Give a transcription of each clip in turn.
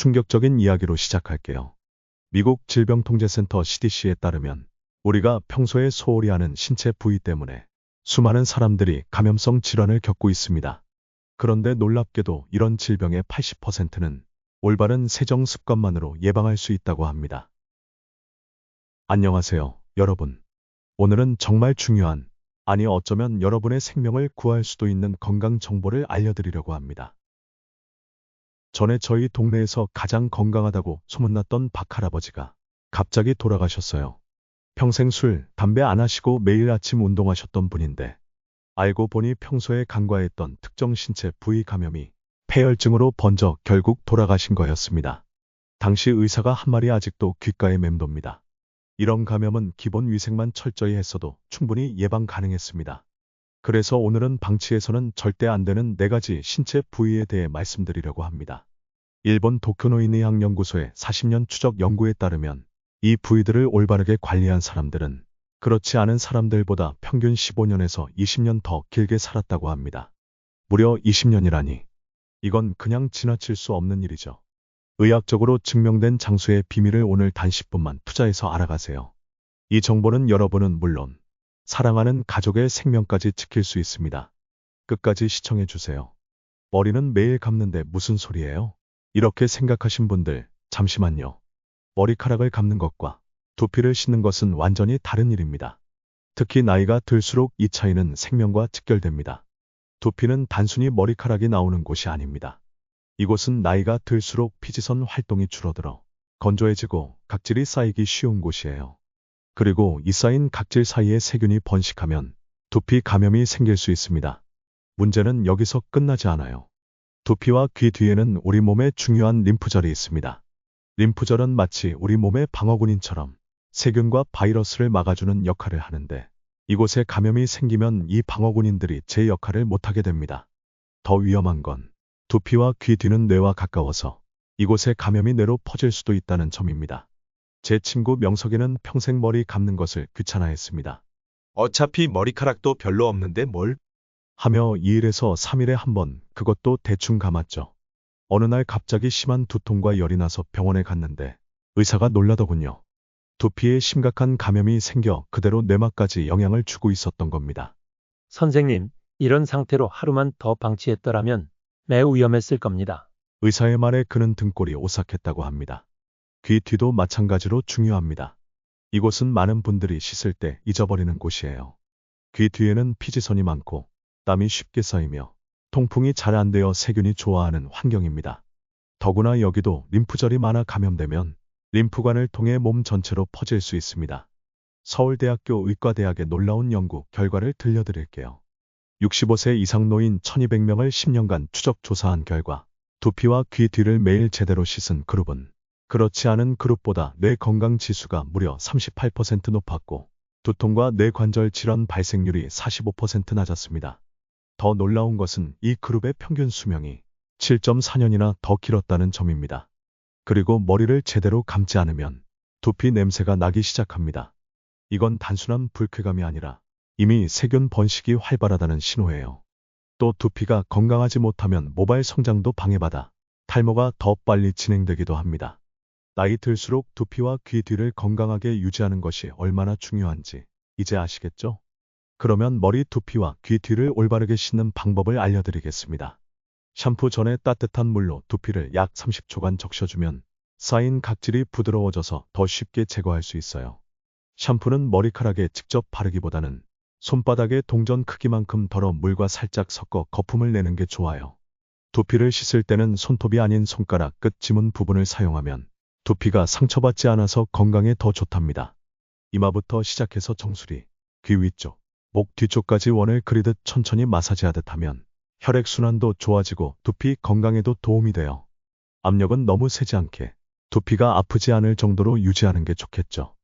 충격적인 이야기로 시작할게요. 미국 질병통제센터 CDC에 따르면 우리가 평소에 소홀히 하는 신체 부위 때문에 수많은 사람들이 감염성 질환을 겪고 있습니다. 그런데 놀랍게도 이런 질병의 80%는 올바른 세정 습관만으로 예방할 수 있다고 합니다. 안녕하세요, 여러분. 오늘은 정말 중요한, 아니 어쩌면 여러분의 생명을 구할 수도 있는 건강 정보를 알려드리려고 합니다. 전에 저희 동네에서 가장 건강하다고 소문났던 박할아버지가 갑자기 돌아가셨어요. 평생 술, 담배 안 하시고 매일 아침 운동하셨던 분인데 알고 보니 평소에 간과했던 특정 신체 부위 감염이 폐혈증으로 번져 결국 돌아가신 거였습니다. 당시 의사가 한 말이 아직도 귓가에 맴돕니다. 이런 감염은 기본 위생만 철저히 했어도 충분히 예방 가능했습니다. 그래서 오늘은 방치해서는 절대 안 되는 4가지 신체 부위에 대해 말씀드리려고 합니다. 일본 도쿄노인의학연구소의 40년 추적 연구에 따르면 이 부위들을 올바르게 관리한 사람들은 그렇지 않은 사람들보다 평균 15년에서 20년 더 길게 살았다고 합니다. 무려 20년이라니. 이건 그냥 지나칠 수 없는 일이죠. 의학적으로 증명된 장수의 비밀을 오늘 단 10분만 투자해서 알아가세요. 이 정보는 여러분은 물론 사랑하는 가족의 생명까지 지킬 수 있습니다. 끝까지 시청해주세요. 머리는 매일 감는데 무슨 소리예요? 이렇게 생각하신 분들, 잠시만요. 머리카락을 감는 것과 두피를 씻는 것은 완전히 다른 일입니다. 특히 나이가 들수록 이 차이는 생명과 직결됩니다. 두피는 단순히 머리카락이 나오는 곳이 아닙니다. 이곳은 나이가 들수록 피지선 활동이 줄어들어 건조해지고 각질이 쌓이기 쉬운 곳이에요. 그리고 이 쌓인 각질 사이에 세균이 번식하면 두피 감염이 생길 수 있습니다. 문제는 여기서 끝나지 않아요. 두피와 귀 뒤에는 우리 몸에 중요한 림프절이 있습니다. 림프절은 마치 우리 몸의 방어군인처럼 세균과 바이러스를 막아주는 역할을 하는데 이곳에 감염이 생기면 이 방어군인들이 제 역할을 못하게 됩니다. 더 위험한 건 두피와 귀 뒤는 뇌와 가까워서 이곳에 감염이 뇌로 퍼질 수도 있다는 점입니다. 제 친구 명석이는 평생 머리 감는 것을 귀찮아했습니다. 어차피 머리카락도 별로 없는데 뭘? 하며 2일에서 3일에 한 번, 그것도 대충 감았죠. 어느 날 갑자기 심한 두통과 열이 나서 병원에 갔는데 의사가 놀라더군요. 두피에 심각한 감염이 생겨 그대로 뇌막까지 영향을 주고 있었던 겁니다. 선생님, 이런 상태로 하루만 더 방치했더라면 매우 위험했을 겁니다. 의사의 말에 그는 등골이 오싹했다고 합니다. 귀 뒤도 마찬가지로 중요합니다. 이곳은 많은 분들이 씻을 때 잊어버리는 곳이에요. 귀 뒤에는 피지선이 많고 땀이 쉽게 쌓이며 통풍이 잘 안 되어 세균이 좋아하는 환경입니다. 더구나 여기도 림프절이 많아 감염되면 림프관을 통해 몸 전체로 퍼질 수 있습니다. 서울대학교 의과대학의 놀라운 연구 결과를 들려드릴게요. 65세 이상 노인 1200명을 10년간 추적 조사한 결과 두피와 귀 뒤를 매일 제대로 씻은 그룹은 그렇지 않은 그룹보다 뇌 건강 지수가 무려 38% 높았고 두통과 뇌관절 질환 발생률이 45% 낮았습니다. 더 놀라운 것은 이 그룹의 평균 수명이 7.4년이나 더 길었다는 점입니다. 그리고 머리를 제대로 감지 않으면 두피 냄새가 나기 시작합니다. 이건 단순한 불쾌감이 아니라 이미 세균 번식이 활발하다는 신호예요. 또 두피가 건강하지 못하면 모발 성장도 방해받아 탈모가 더 빨리 진행되기도 합니다. 나이 들수록 두피와 귀 뒤를 건강하게 유지하는 것이 얼마나 중요한지 이제 아시겠죠? 그러면 머리, 두피와 귀 뒤를 올바르게 씻는 방법을 알려드리겠습니다. 샴푸 전에 따뜻한 물로 두피를 약 30초간 적셔주면 쌓인 각질이 부드러워져서 더 쉽게 제거할 수 있어요. 샴푸는 머리카락에 직접 바르기보다는 손바닥의 동전 크기만큼 덜어 물과 살짝 섞어 거품을 내는 게 좋아요. 두피를 씻을 때는 손톱이 아닌 손가락 끝 지문 부분을 사용하면 두피가 상처받지 않아서 건강에 더 좋답니다. 이마부터 시작해서 정수리, 귀 위쪽, 목 뒤쪽까지 원을 그리듯 천천히 마사지하듯 하면 혈액순환도 좋아지고 두피 건강에도 도움이 돼요. 압력은 너무 세지 않게 두피가 아프지 않을 정도로 유지하는 게 좋겠죠.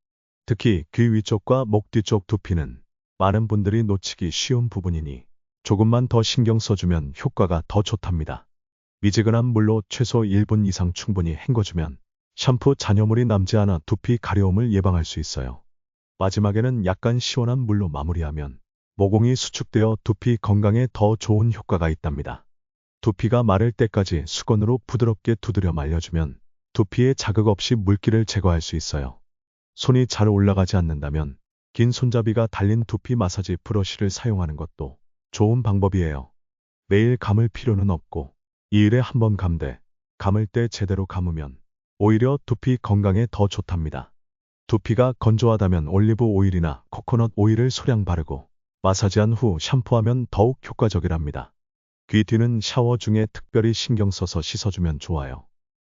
특히 귀 위쪽과 목 뒤쪽 두피는 많은 분들이 놓치기 쉬운 부분이니 조금만 더 신경 써주면 효과가 더 좋답니다. 미지근한 물로 최소 1분 이상 충분히 헹궈주면 샴푸 잔여물이 남지 않아 두피 가려움을 예방할 수 있어요. 마지막에는 약간 시원한 물로 마무리하면 모공이 수축되어 두피 건강에 더 좋은 효과가 있답니다. 두피가 마를 때까지 수건으로 부드럽게 두드려 말려주면 두피에 자극 없이 물기를 제거할 수 있어요. 손이 잘 올라가지 않는다면 긴 손잡이가 달린 두피 마사지 브러쉬를 사용하는 것도 좋은 방법이에요. 매일 감을 필요는 없고 2일에 한 번 감되 감을 때 제대로 감으면 오히려 두피 건강에 더 좋답니다. 두피가 건조하다면 올리브 오일이나 코코넛 오일을 소량 바르고 마사지한 후 샴푸하면 더욱 효과적이랍니다. 귀 뒤는 샤워 중에 특별히 신경 써서 씻어주면 좋아요.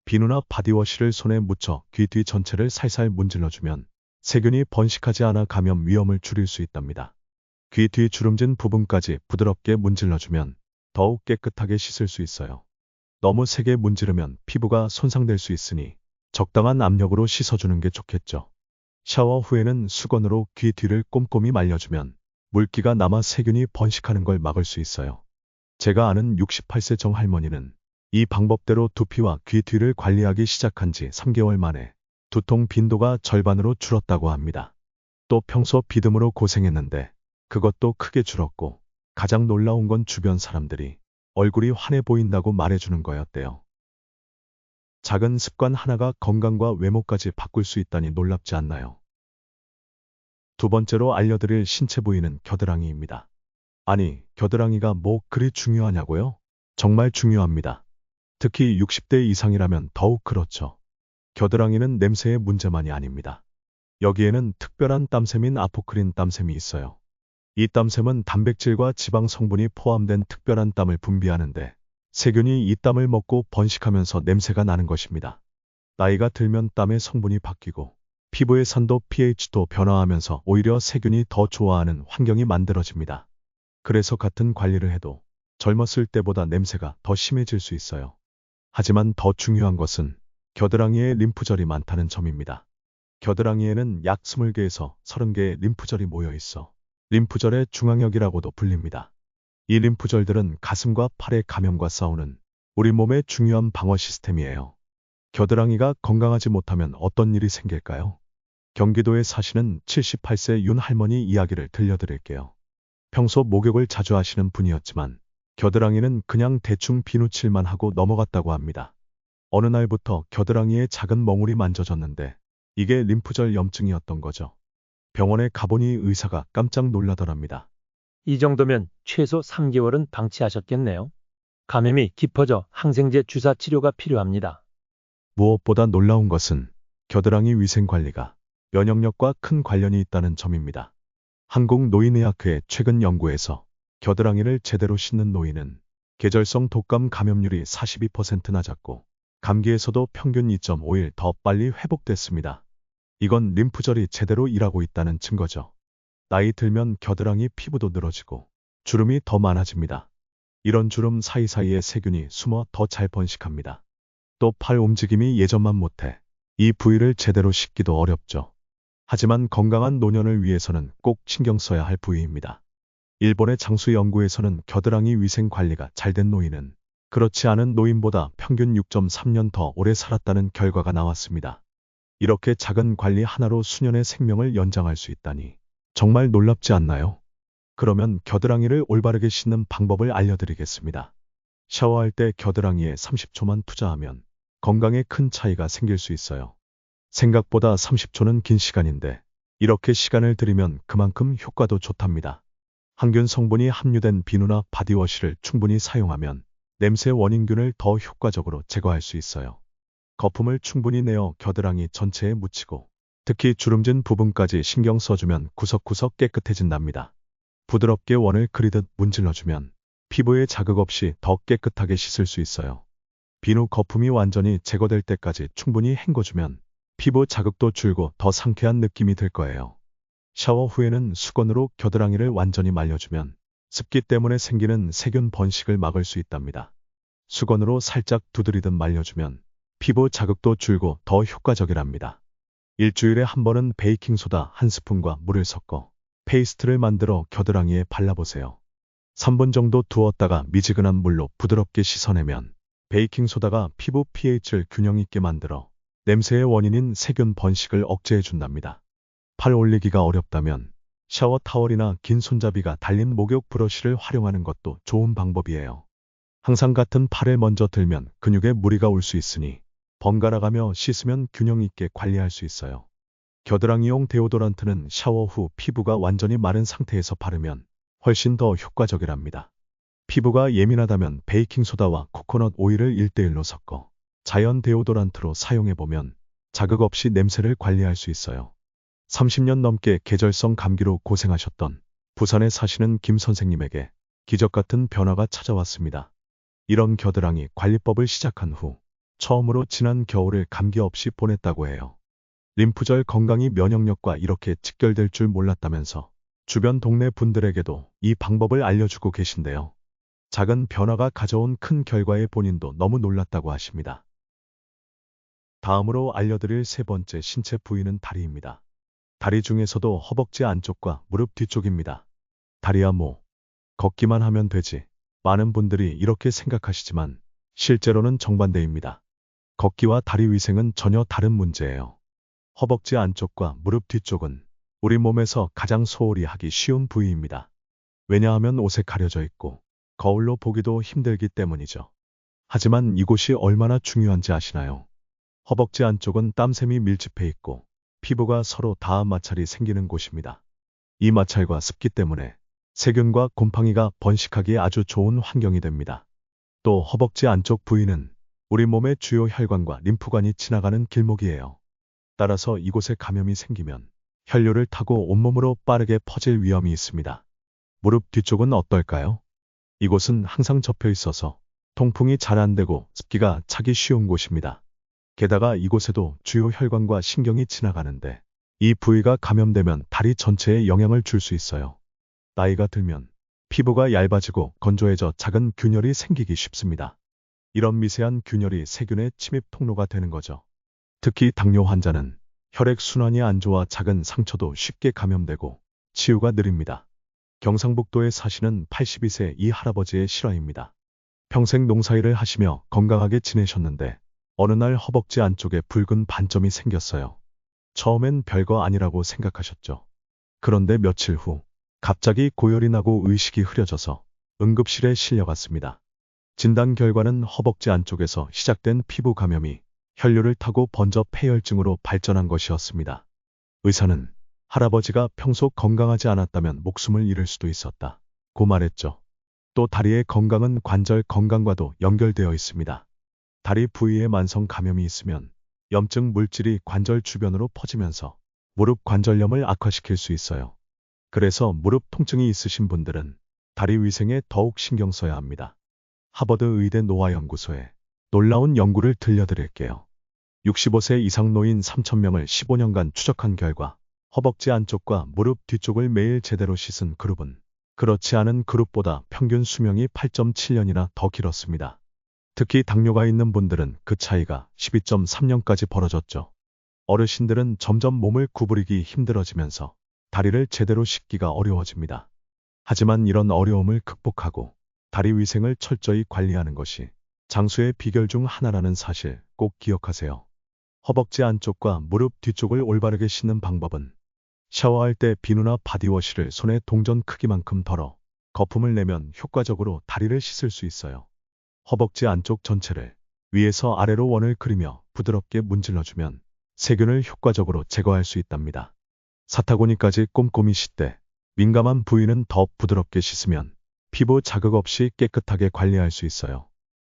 비누나 바디워시를 손에 묻혀 귀 뒤 전체를 살살 문질러주면 세균이 번식하지 않아 감염 위험을 줄일 수 있답니다. 귀 뒤 주름진 부분까지 부드럽게 문질러주면 더욱 깨끗하게 씻을 수 있어요. 너무 세게 문지르면 피부가 손상될 수 있으니 적당한 압력으로 씻어주는 게 좋겠죠. 샤워 후에는 수건으로 귀 뒤를 꼼꼼히 말려주면 물기가 남아 세균이 번식하는 걸 막을 수 있어요. 제가 아는 68세 정할머니는 이 방법대로 두피와 귀 뒤를 관리하기 시작한 지 3개월 만에 두통 빈도가 절반으로 줄었다고 합니다. 또 평소 비듬으로 고생했는데 그것도 크게 줄었고 가장 놀라운 건 주변 사람들이 얼굴이 환해 보인다고 말해주는 거였대요. 작은 습관 하나가 건강과 외모까지 바꿀 수 있다니 놀랍지 않나요? 두 번째로 알려드릴 신체 부위는 겨드랑이입니다. 아니, 겨드랑이가 뭐 그리 중요하냐고요? 정말 중요합니다. 특히 60대 이상이라면 더욱 그렇죠. 겨드랑이는 냄새의 문제만이 아닙니다. 여기에는 특별한 땀샘인 아포크린 땀샘이 있어요. 이 땀샘은 단백질과 지방 성분이 포함된 특별한 땀을 분비하는데 세균이 이 땀을 먹고 번식하면서 냄새가 나는 것입니다. 나이가 들면 땀의 성분이 바뀌고 피부의 산도 pH도 변화하면서 오히려 세균이 더 좋아하는 환경이 만들어집니다. 그래서 같은 관리를 해도 젊었을 때보다 냄새가 더 심해질 수 있어요. 하지만 더 중요한 것은 겨드랑이에 림프절이 많다는 점입니다. 겨드랑이에는 약 20개에서 30개의 림프절이 모여 있어 림프절의 중앙역이라고도 불립니다. 이 림프절들은 가슴과 팔의 감염과 싸우는 우리 몸의 중요한 방어 시스템이에요. 겨드랑이가 건강하지 못하면 어떤 일이 생길까요? 경기도에 사시는 78세 윤 할머니 이야기를 들려드릴게요. 평소 목욕을 자주 하시는 분이었지만 겨드랑이는 그냥 대충 비누칠만 하고 넘어갔다고 합니다. 어느 날부터 겨드랑이에 작은 멍울이 만져졌는데 이게 림프절 염증이었던 거죠. 병원에 가보니 의사가 깜짝 놀라더랍니다. 이 정도면 최소 3개월은 방치하셨겠네요. 감염이 깊어져 항생제 주사 치료가 필요합니다. 무엇보다 놀라운 것은 겨드랑이 위생 관리가 면역력과 큰 관련이 있다는 점입니다. 한국노인의학회 최근 연구에서 겨드랑이를 제대로 씻는 노인은 계절성 독감 감염률이 42% 낮았고 감기에서도 평균 2.5일 더 빨리 회복됐습니다. 이건 림프절이 제대로 일하고 있다는 증거죠. 나이 들면 겨드랑이 피부도 늘어지고 주름이 더 많아집니다. 이런 주름 사이사이에 세균이 숨어 더 잘 번식합니다. 또 팔 움직임이 예전만 못해 이 부위를 제대로 씻기도 어렵죠. 하지만 건강한 노년을 위해서는 꼭 신경 써야 할 부위입니다. 일본의 장수 연구에서는 겨드랑이 위생 관리가 잘 된 노인은 그렇지 않은 노인보다 평균 6.3년 더 오래 살았다는 결과가 나왔습니다. 이렇게 작은 관리 하나로 수년의 생명을 연장할 수 있다니 정말 놀랍지 않나요? 그러면 겨드랑이를 올바르게 씻는 방법을 알려드리겠습니다. 샤워할 때 겨드랑이에 30초만 투자하면 건강에 큰 차이가 생길 수 있어요. 생각보다 30초는 긴 시간인데 이렇게 시간을 들이면 그만큼 효과도 좋답니다. 항균 성분이 함유된 비누나 바디워시를 충분히 사용하면 냄새 원인균을 더 효과적으로 제거할 수 있어요. 거품을 충분히 내어 겨드랑이 전체에 묻히고 특히 주름진 부분까지 신경 써주면 구석구석 깨끗해진답니다. 부드럽게 원을 그리듯 문질러주면 피부에 자극 없이 더 깨끗하게 씻을 수 있어요. 비누 거품이 완전히 제거될 때까지 충분히 헹궈주면 피부 자극도 줄고 더 상쾌한 느낌이 들 거예요. 샤워 후에는 수건으로 겨드랑이를 완전히 말려주면 습기 때문에 생기는 세균 번식을 막을 수 있답니다. 수건으로 살짝 두드리듯 말려주면 피부 자극도 줄고 더 효과적이랍니다. 일주일에 한 번은 베이킹소다 한 스푼과 물을 섞어 페이스트를 만들어 겨드랑이에 발라보세요. 3분 정도 두었다가 미지근한 물로 부드럽게 씻어내면 베이킹소다가 피부 pH를 균형 있게 만들어 냄새의 원인인 세균 번식을 억제해준답니다. 팔 올리기가 어렵다면 샤워 타월이나 긴 손잡이가 달린 목욕 브러쉬를 활용하는 것도 좋은 방법이에요. 항상 같은 팔을 먼저 들면 근육에 무리가 올 수 있으니 번갈아가며 씻으면 균형 있게 관리할 수 있어요. 겨드랑이용 데오도란트는 샤워 후 피부가 완전히 마른 상태에서 바르면 훨씬 더 효과적이랍니다. 피부가 예민하다면 베이킹소다와 코코넛 오일을 1대1로 섞어 자연 데오도란트로 사용해보면 자극 없이 냄새를 관리할 수 있어요. 30년 넘게 계절성 감기로 고생하셨던 부산에 사시는 김 선생님에게 기적 같은 변화가 찾아왔습니다. 이런 겨드랑이 관리법을 시작한 후 처음으로 지난 겨울을 감기 없이 보냈다고 해요. 림프절 건강이 면역력과 이렇게 직결될 줄 몰랐다면서 주변 동네 분들에게도 이 방법을 알려주고 계신데요. 작은 변화가 가져온 큰 결과에 본인도 너무 놀랐다고 하십니다. 다음으로 알려드릴 세 번째 신체 부위는 다리입니다. 다리 중에서도 허벅지 안쪽과 무릎 뒤쪽입니다. 다리야 뭐 걷기만 하면 되지. 많은 분들이 이렇게 생각하시지만 실제로는 정반대입니다. 걷기와 다리 위생은 전혀 다른 문제예요. 허벅지 안쪽과 무릎 뒤쪽은 우리 몸에서 가장 소홀히 하기 쉬운 부위입니다. 왜냐하면 옷에 가려져 있고 거울로 보기도 힘들기 때문이죠. 하지만 이곳이 얼마나 중요한지 아시나요? 허벅지 안쪽은 땀샘이 밀집해 있고 피부가 서로 닿아 마찰이 생기는 곳입니다. 이 마찰과 습기 때문에 세균과 곰팡이가 번식하기에 아주 좋은 환경이 됩니다. 또 허벅지 안쪽 부위는 우리 몸의 주요 혈관과 림프관이 지나가는 길목이에요. 따라서 이곳에 감염이 생기면 혈류를 타고 온몸으로 빠르게 퍼질 위험이 있습니다. 무릎 뒤쪽은 어떨까요? 이곳은 항상 접혀 있어서 통풍이 잘 안 되고 습기가 차기 쉬운 곳입니다. 게다가 이곳에도 주요 혈관과 신경이 지나가는데 이 부위가 감염되면 다리 전체에 영향을 줄 수 있어요. 나이가 들면 피부가 얇아지고 건조해져 작은 균열이 생기기 쉽습니다. 이런 미세한 균열이 세균의 침입 통로가 되는 거죠. 특히 당뇨 환자는 혈액순환이 안 좋아 작은 상처도 쉽게 감염되고 치유가 느립니다. 경상북도에 사시는 82세 이 할아버지의 실화입니다. 평생 농사일을 하시며 건강하게 지내셨는데 어느 날 허벅지 안쪽에 붉은 반점이 생겼어요. 처음엔 별거 아니라고 생각하셨죠. 그런데 며칠 후 갑자기 고열이 나고 의식이 흐려져서 응급실에 실려갔습니다. 진단 결과는 허벅지 안쪽에서 시작된 피부 감염이 혈류를 타고 번져 폐혈증으로 발전한 것이었습니다. 의사는 할아버지가 평소 건강하지 않았다면 목숨을 잃을 수도 있었다 고 말했죠. 또 다리의 건강은 관절 건강과도 연결되어 있습니다. 다리 부위에 만성 감염이 있으면 염증 물질이 관절 주변으로 퍼지면서 무릎 관절염을 악화시킬 수 있어요. 그래서 무릎 통증이 있으신 분들은 다리 위생에 더욱 신경 써야 합니다. 하버드 의대 노화연구소에 놀라운 연구를 들려드릴게요. 65세 이상 노인 3,000명을 15년간 추적한 결과 허벅지 안쪽과 무릎 뒤쪽을 매일 제대로 씻은 그룹은 그렇지 않은 그룹보다 평균 수명이 8.7년이나 더 길었습니다. 특히 당뇨가 있는 분들은 그 차이가 12.3년까지 벌어졌죠. 어르신들은 점점 몸을 구부리기 힘들어지면서 다리를 제대로 씻기가 어려워집니다. 하지만 이런 어려움을 극복하고 다리 위생을 철저히 관리하는 것이 장수의 비결 중 하나라는 사실 꼭 기억하세요. 허벅지 안쪽과 무릎 뒤쪽을 올바르게 씻는 방법은 샤워할 때 비누나 바디워시를 손의 동전 크기만큼 덜어 거품을 내면 효과적으로 다리를 씻을 수 있어요. 허벅지 안쪽 전체를 위에서 아래로 원을 그리며 부드럽게 문질러주면 세균을 효과적으로 제거할 수 있답니다. 사타구니까지 꼼꼼히 씻되 민감한 부위는 더 부드럽게 씻으면 피부 자극 없이 깨끗하게 관리할 수 있어요.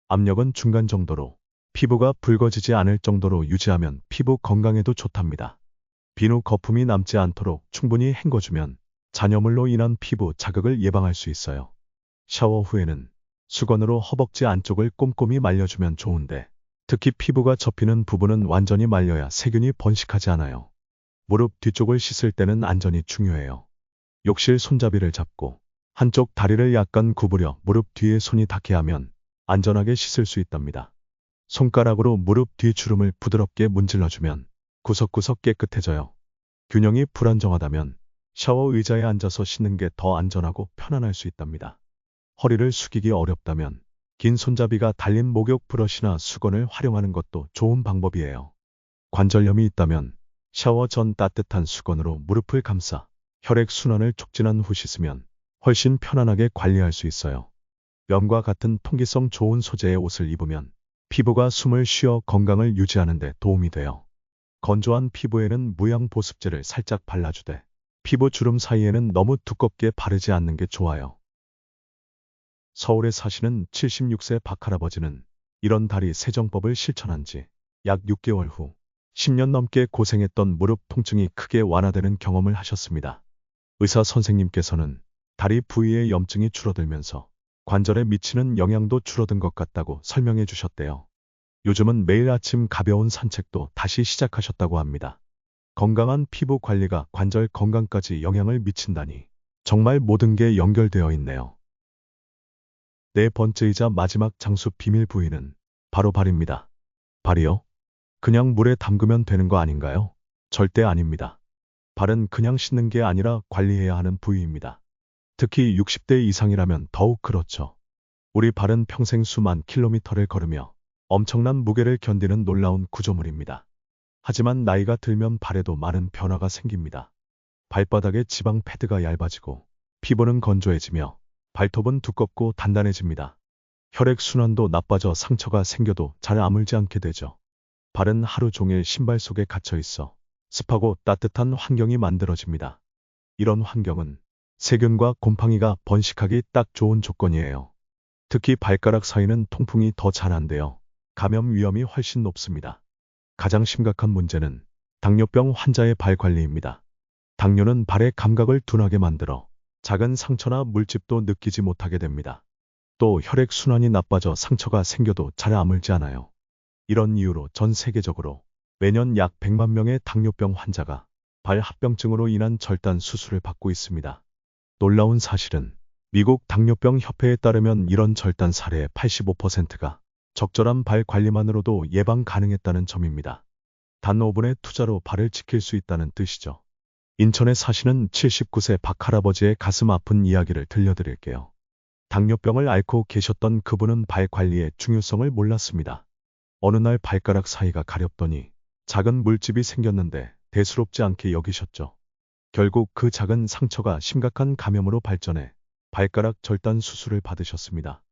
압력은 중간 정도로 피부가 붉어지지 않을 정도로 유지하면 피부 건강에도 좋답니다. 비누 거품이 남지 않도록 충분히 헹궈주면 잔여물로 인한 피부 자극을 예방할 수 있어요. 샤워 후에는 수건으로 허벅지 안쪽을 꼼꼼히 말려주면 좋은데 특히 피부가 접히는 부분은 완전히 말려야 세균이 번식하지 않아요. 무릎 뒤쪽을 씻을 때는 안전이 중요해요. 욕실 손잡이를 잡고 한쪽 다리를 약간 구부려 무릎 뒤에 손이 닿게 하면 안전하게 씻을 수 있답니다. 손가락으로 무릎 뒤 주름을 부드럽게 문질러주면 구석구석 깨끗해져요. 균형이 불안정하다면 샤워 의자에 앉아서 씻는 게 더 안전하고 편안할 수 있답니다. 허리를 숙이기 어렵다면 긴 손잡이가 달린 목욕 브러쉬나 수건을 활용하는 것도 좋은 방법이에요. 관절염이 있다면 샤워 전 따뜻한 수건으로 무릎을 감싸 혈액 순환을 촉진한 후 씻으면 훨씬 편안하게 관리할 수 있어요. 면과 같은 통기성 좋은 소재의 옷을 입으면 피부가 숨을 쉬어 건강을 유지하는 데 도움이 돼요. 건조한 피부에는 무향 보습제를 살짝 발라주되 피부 주름 사이에는 너무 두껍게 바르지 않는 게 좋아요. 서울에 사시는 76세 박할아버지는 이런 다리 세정법을 실천한 지 약 6개월 후 10년 넘게 고생했던 무릎 통증이 크게 완화되는 경험을 하셨습니다. 의사 선생님께서는 다리 부위의 염증이 줄어들면서 관절에 미치는 영향도 줄어든 것 같다고 설명해 주셨대요. 요즘은 매일 아침 가벼운 산책도 다시 시작하셨다고 합니다. 건강한 피부 관리가 관절 건강까지 영향을 미친다니 정말 모든 게 연결되어 있네요. 네 번째이자 마지막 장수 비밀 부위는 바로 발입니다. 발이요? 그냥 물에 담그면 되는 거 아닌가요? 절대 아닙니다. 발은 그냥 씻는 게 아니라 관리해야 하는 부위입니다. 특히 60대 이상이라면 더욱 그렇죠. 우리 발은 평생 수만 킬로미터를 걸으며 엄청난 무게를 견디는 놀라운 구조물입니다. 하지만 나이가 들면 발에도 많은 변화가 생깁니다. 발바닥의 지방 패드가 얇아지고 피부는 건조해지며 발톱은 두껍고 단단해집니다. 혈액순환도 나빠져 상처가 생겨도 잘 아물지 않게 되죠. 발은 하루 종일 신발 속에 갇혀 있어 습하고 따뜻한 환경이 만들어집니다. 이런 환경은 세균과 곰팡이가 번식하기 딱 좋은 조건이에요. 특히 발가락 사이는 통풍이 더 잘 안 돼요. 감염 위험이 훨씬 높습니다. 가장 심각한 문제는 당뇨병 환자의 발 관리입니다. 당뇨는 발의 감각을 둔하게 만들어 작은 상처나 물집도 느끼지 못하게 됩니다. 또 혈액순환이 나빠져 상처가 생겨도 잘 아물지 않아요. 이런 이유로 전 세계적으로 매년 약 100만 명의 당뇨병 환자가 발 합병증으로 인한 절단 수술을 받고 있습니다. 놀라운 사실은 미국 당뇨병 협회에 따르면 이런 절단 사례의 85%가 적절한 발 관리만으로도 예방 가능했다는 점입니다. 단 5분의 투자로 발을 지킬 수 있다는 뜻이죠. 인천에 사시는 79세 박할아버지의 가슴 아픈 이야기를 들려드릴게요. 당뇨병을 앓고 계셨던 그분은 발 관리의 중요성을 몰랐습니다. 어느 날 발가락 사이가 가렵더니 작은 물집이 생겼는데 대수롭지 않게 여기셨죠. 결국 그 작은 상처가 심각한 감염으로 발전해 발가락 절단 수술을 받으셨습니다.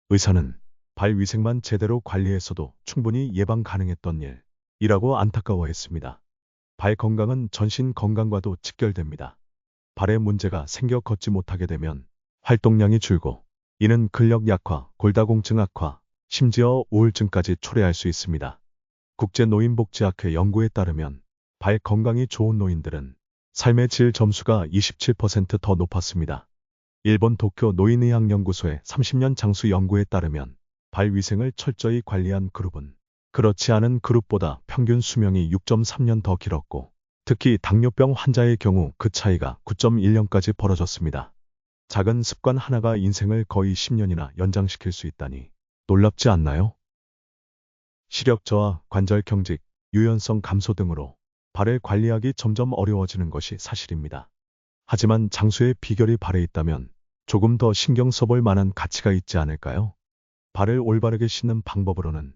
의사는 발 위생만 제대로 관리했어도 충분히 예방 가능했던 일이라고 안타까워했습니다. 발 건강은 전신 건강과도 직결됩니다. 발에 문제가 생겨 걷지 못하게 되면 활동량이 줄고 이는 근력 약화, 골다공증 악화, 심지어 우울증까지 초래할 수 있습니다. 국제노인복지학회 연구에 따르면 발 건강이 좋은 노인들은 삶의 질 점수가 27% 더 높았습니다. 일본 도쿄 노인의학연구소의 30년 장수 연구에 따르면 발 위생을 철저히 관리한 그룹은 그렇지 않은 그룹보다 평균 수명이 6.3년 더 길었고 특히 당뇨병 환자의 경우 그 차이가 9.1년까지 벌어졌습니다. 작은 습관 하나가 인생을 거의 10년이나 연장시킬 수 있다니 놀랍지 않나요? 시력 저하, 관절 경직, 유연성 감소 등으로 발을 관리하기 점점 어려워지는 것이 사실입니다. 하지만 장수의 비결이 발에 있다면 조금 더 신경 써볼 만한 가치가 있지 않을까요? 발을 올바르게 씻는 방법으로는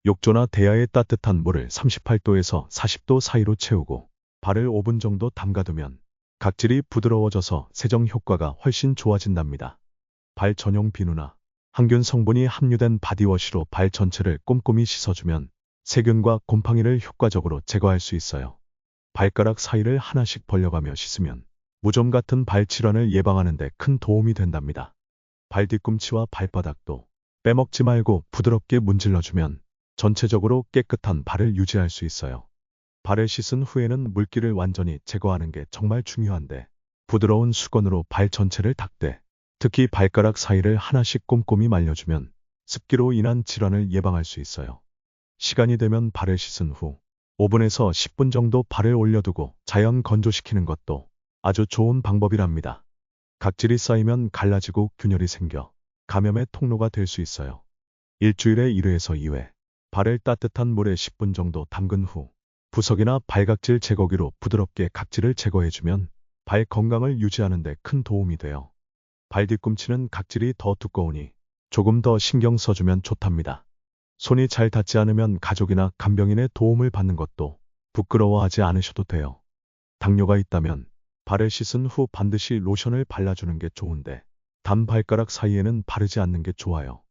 욕조나 대야에 따뜻한 물을 38도에서 40도 사이로 채우고 발을 5분 정도 담가두면 각질이 부드러워져서 세정 효과가 훨씬 좋아진답니다. 발 전용 비누나 항균 성분이 함유된 바디워시로 발 전체를 꼼꼼히 씻어주면 세균과 곰팡이를 효과적으로 제거할 수 있어요. 발가락 사이를 하나씩 벌려가며 씻으면 무좀 같은 발 질환을 예방하는 데 큰 도움이 된답니다. 발 뒤꿈치와 발바닥도 빼먹지 말고 부드럽게 문질러주면 전체적으로 깨끗한 발을 유지할 수 있어요. 발을 씻은 후에는 물기를 완전히 제거하는 게 정말 중요한데 부드러운 수건으로 발 전체를 닦되 특히 발가락 사이를 하나씩 꼼꼼히 말려주면 습기로 인한 질환을 예방할 수 있어요. 시간이 되면 발을 씻은 후 5분에서 10분 정도 발을 올려두고 자연 건조시키는 것도 아주 좋은 방법이랍니다. 각질이 쌓이면 갈라지고 균열이 생겨 감염의 통로가 될 수 있어요. 일주일에 1회에서 2회 발을 따뜻한 물에 10분 정도 담근 후 부석이나 발각질 제거기로 부드럽게 각질을 제거해주면 발 건강을 유지하는 데 큰 도움이 돼요. 발 뒤꿈치는 각질이 더 두꺼우니 조금 더 신경 써주면 좋답니다. 손이 잘 닿지 않으면 가족이나 간병인의 도움을 받는 것도 부끄러워하지 않으셔도 돼요. 당뇨가 있다면 발을 씻은 후 반드시 로션을 발라주는 게 좋은데 단 발가락 사이에는 바르지 않는 게 좋아요.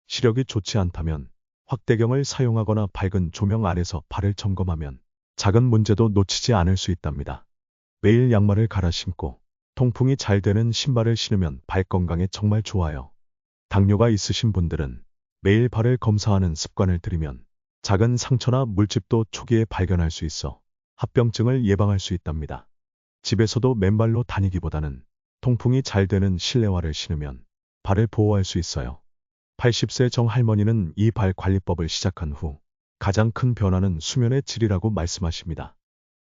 시력이 좋지 않다면 확대경을 사용하거나 밝은 조명 아래서 발을 점검하면 작은 문제도 놓치지 않을 수 있답니다. 매일 양말을 갈아 신고 통풍이 잘 되는 신발을 신으면 발 건강에 정말 좋아요. 당뇨가 있으신 분들은 매일 발을 검사하는 습관을 들이면 작은 상처나 물집도 초기에 발견할 수 있어 합병증을 예방할 수 있답니다. 집에서도 맨발로 다니기보다는 통풍이 잘 되는 실내화를 신으면 발을 보호할 수 있어요. 80세 정 할머니는 이 발 관리법을 시작한 후 가장 큰 변화는 수면의 질이라고 말씀하십니다.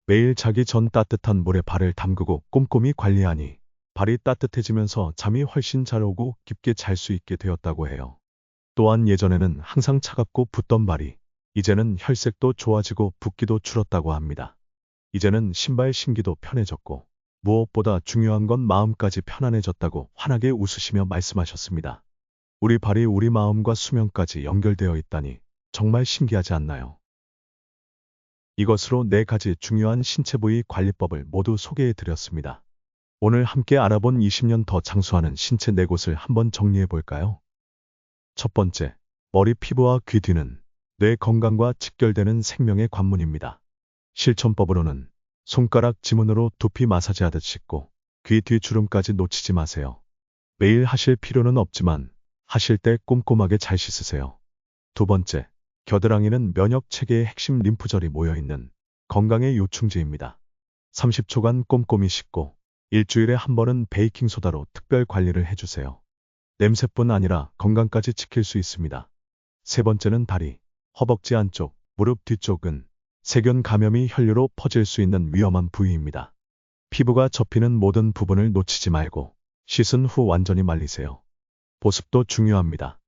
매일 자기 전 따뜻한 물에 발을 담그고 꼼꼼히 관리하니 발이 따뜻해지면서 잠이 훨씬 잘 오고 깊게 잘 수 있게 되었다고 해요. 또한 예전에는 항상 차갑고 붓던 발이 이제는 혈색도 좋아지고 붓기도 줄었다고 합니다. 이제는 신발 신기도 편해졌고 무엇보다 중요한 건 마음까지 편안해졌다고 환하게 웃으시며 말씀하셨습니다. 우리 발이 우리 마음과 수면까지 연결되어 있다니 정말 신기하지 않나요? 이것으로 4가지 중요한 신체 부위 관리법을 모두 소개해 드렸습니다. 오늘 함께 알아본 20년 더 장수하는 신체 4곳을 한번 정리해 볼까요? 첫 번째, 머리, 피부와 귀 뒤는 뇌 건강과 직결되는 생명의 관문입니다. 실천법으로는 손가락 지문으로 두피 마사지하듯 씻고 귀 뒤 주름까지 놓치지 마세요. 매일 하실 필요는 없지만 하실 때 꼼꼼하게 잘 씻으세요. 두 번째, 겨드랑이는 면역 체계의 핵심 림프절이 모여있는 건강의 요충지입니다. 30초간 꼼꼼히 씻고 일주일에 한 번은 베이킹소다로 특별 관리를 해주세요. 냄새뿐 아니라 건강까지 지킬 수 있습니다. 세 번째는 다리, 허벅지 안쪽, 무릎 뒤쪽은 세균 감염이 혈류로 퍼질 수 있는 위험한 부위입니다. 피부가 접히는 모든 부분을 놓치지 말고 씻은 후 완전히 말리세요. 보습도 중요합니다.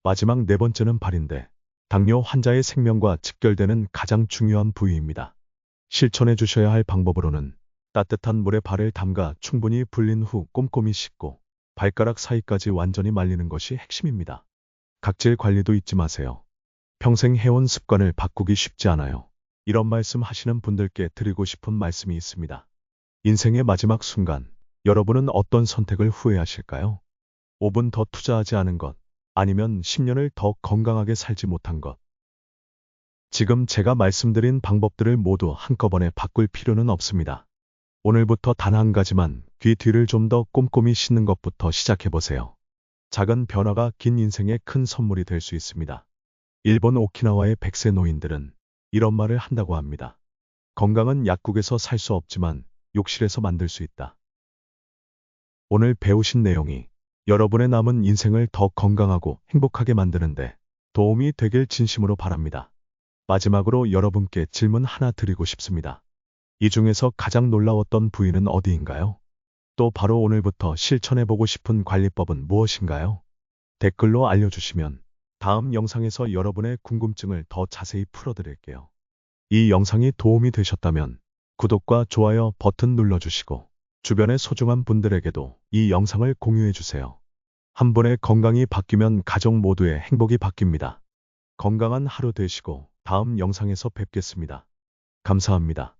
마지막 4번째는 발인데 당뇨 환자의 생명과 직결되는 가장 중요한 부위입니다. 실천해 주셔야 할 방법으로는 따뜻한 물에 발을 담가 충분히 불린 후 꼼꼼히 씻고 발가락 사이까지 완전히 말리는 것이 핵심입니다. 각질 관리도 잊지 마세요. 평생 해온 습관을 바꾸기 쉽지 않아요. 이런 말씀 하시는 분들께 드리고 싶은 말씀이 있습니다. 인생의 마지막 순간, 여러분은 어떤 선택을 후회하실까요? 5분 더 투자하지 않은 것, 아니면 10년을 더 건강하게 살지 못한 것. 지금 제가 말씀드린 방법들을 모두 한꺼번에 바꿀 필요는 없습니다. 오늘부터 단 한 가지만 귀 뒤를 좀 더 꼼꼼히 씻는 것부터 시작해보세요. 작은 변화가 긴 인생에 큰 선물이 될 수 있습니다. 일본 오키나와의 100세 노인들은 이런 말을 한다고 합니다. 건강은 약국에서 살 수 없지만 욕실에서 만들 수 있다. 오늘 배우신 내용이 여러분의 남은 인생을 더 건강하고 행복하게 만드는데 도움이 되길 진심으로 바랍니다. 마지막으로 여러분께 질문 하나 드리고 싶습니다. 이 중에서 가장 놀라웠던 부위는 어디인가요? 또 바로 오늘부터 실천해보고 싶은 관리법은 무엇인가요? 댓글로 알려주시면 다음 영상에서 여러분의 궁금증을 더 자세히 풀어드릴게요. 이 영상이 도움이 되셨다면 구독과 좋아요 버튼 눌러주시고 주변의 소중한 분들에게도 이 영상을 공유해주세요. 한 분의 건강이 바뀌면 가족 모두의 행복이 바뀝니다. 건강한 하루 되시고 다음 영상에서 뵙겠습니다. 감사합니다.